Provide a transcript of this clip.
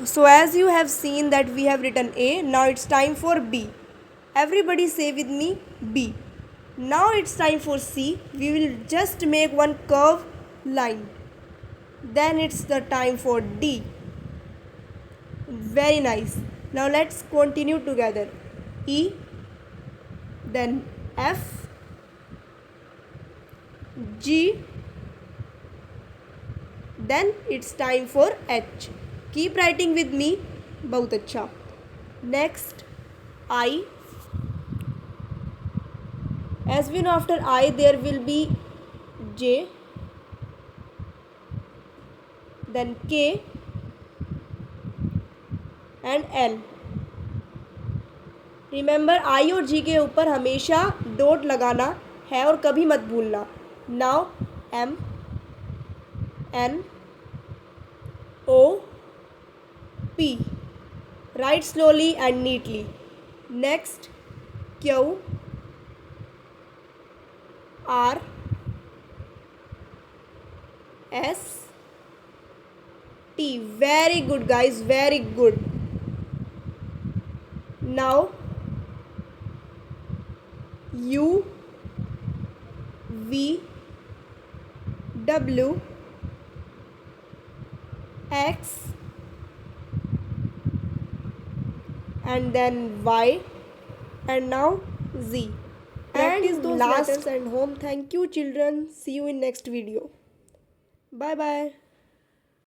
So as you have seen that we have written A, now it's time for B. Everybody say with me B. Now it's time for C. We will just make one curve line. Then it's the time for D. Very nice. Now let's continue together. E, then F, G, then it's time for H. Keep writing with me. बहुत अच्छा. Next I. As we know, after I there will be J, then K and L. Remember I और जी के ऊपर हमेशा dot लगाना है और कभी मत भूलना. Now M, N, O, P. Write slowly and neatly. Next Q, R, S, T. Very good guys, very good. Now U, V, W, X, and then Y, and now Z. Practice those letters at home. Thank you children. See you in next video. Bye bye.